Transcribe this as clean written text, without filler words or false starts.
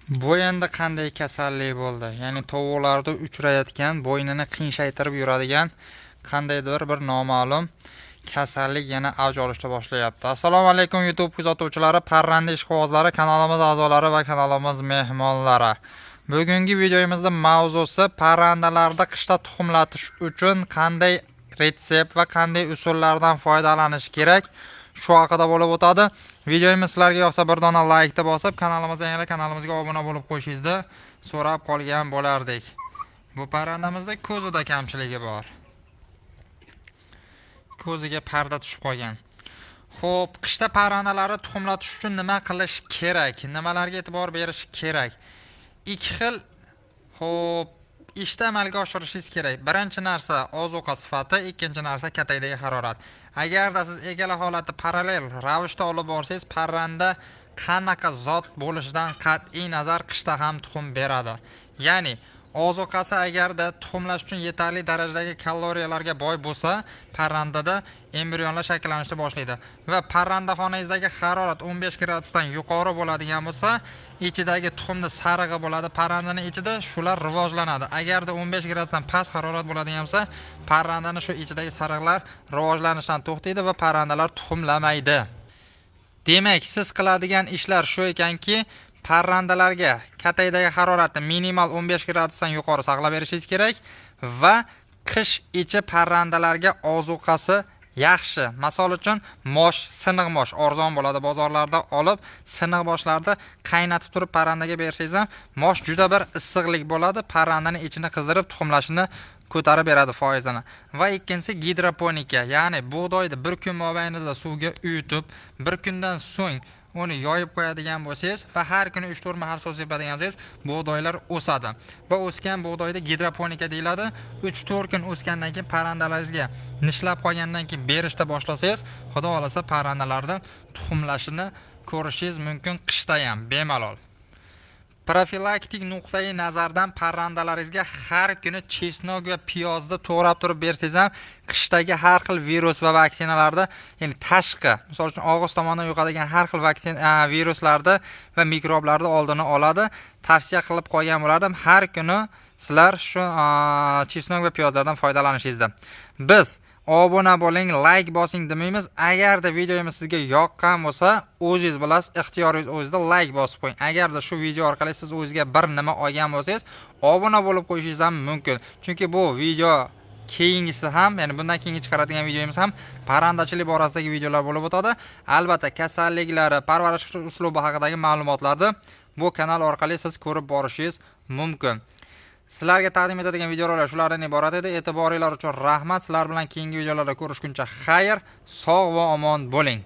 Bu endi qanday kasallik bo'ldi? Ya'ni tovuqlarda uchrayotgan, bo'ynini qiyshaytirib yuradigan qandaydir bir noma'lum kasallik yana avj olishga boshlayapti. Assalomu alaykum YouTube kuzatuvchilari, parranda ishqibozlari, kanalimiz a'zolari va kanalimiz mehmonlari. Bugungi videomizda mavzusi parrandalarda qishda tuxumlatish uchun qanday retsept va qanday usullardan foydalanish kerak shu haqida bo'lib o'tadi. Videomiz sizlarga yoqsa bir dona like bosib, kanalimizga obuna bo'lib qo'yishingizni so'rab qolgan bo'lardik. Bu parrandamizda ko'zida kamchiligi bor. Ko'ziga parda tushib qolgan. Xo'p, qishda parrandalarni tuxumlatish uchun nima qilish kerak? Nimalarga e'tibor berish kerak? Ikki xil ishda amalga oshirishingiz kerak. Birinchi narsa ozuqa sifati, ikkinchi narsa kataydagi harorat. Agarda siz egala holatni parallel ravishda olib borsangiz, parranda qanaqa zot bo'lishidan qat'iy nazar qishda ham tuxum beradi. Ya'ni ozuqasi agarda tuxumlash uchun yetarli darajadagi kaloriyalarga boy bo'lsa, parrandada embrionlar shakllanishni boshlaydi va parrandaxonangizdagi harorat 15 gradusdan yuqori bo'ladigan bo'lsa, ichidagi tuxumda sarig'i bo'ladi, parrandaning ichida shular rivojlanadi. Agarda 15 gradusdan past harorat bo'ladigan bo'lsa, parrandaning shu ichidagi sarig'lar rivojlanishdan to'xtaydi va parrandalar tuxumlamaydi. Demak, siz qiladigan ishlar shu ekanki, parrandalarga kataydagi haroratni minimal 15 gradusdan yuqori saqlab berishingiz kerak va qish ichi parrandalarga ozuqasi yaxshi. Misol uchun mosh, siniq mosh arzon bo'ladi, bozorlarda olib, siniq moshlarni qaynatib turib parrandaga bersangiz ham mosh juda bir issiqlik bo'ladi, parrandaning ichini qizdirib tuxumlashini ko'tarib beradi foizini. Va ikkinchisi gidroponika, ya'ni bug'doyni bir kun mobaynida suvga uyutib, bir kundan so'ng uni yoyib qo'yadigan bo'lsangiz va har kuni 3-4 mahal suv sepadigan bo'lsangiz, bug'doylar o'sadi. Va o'sgan bug'doyda gidroponika deyiladi. 3-4 kun o'sgandan keyin parrandalaringizga nishlab qolgandan keyin berishda boshlasangiz, xudo xolasa parrandalarning tuxumlashini ko'rishingiz mumkin qishda ham bemalol. Profilaktik nuqtai nazardan parrandalaringizga har kuni chesnok va piyozni to'g'rab turib bersangiz ham qishdagi har xil virus va vaksinalarda, ya'ni tashqi, misol uchun og'iz tomonidan yuqadigan har xil viruslarda va mikroblarni oldini oladi. Tavsiya qilib qo'ygan bo'lardim, har kuni sizlar shu chesnok va piyozlardan foydalanishingizda. Biz obuna bo'ling, like bosing demaymiz. Agarda videomiz sizga yoqqan bo'lsa, o'zingiz bilasiz, ixtiyoringiz o'zida like bosib qo'ying. Agarda shu video orqali siz o'zingizga bir nima olgan bo'lsangiz, obuna bo'lib qo'yishingiz ham mumkin. Chunki bu video keyingisi ham, ya'ni bundan keyingi chiqaradigan videomiz ham parrandachilik borasidagi videolar bo'lib o'tadi. Albatta, kasalliklari, parvarish uslubi haqidagi ma'lumotlarni bu kanal orqali siz ko'rib borishingiz mumkin. Sizlarga taqdim etadigan videolar shulardan iborat edi. E'tiboringlar uchun rahmat. Sizlar bilan keyingi videolarda ko'rishguncha xayr, sog' va omon bo'ling.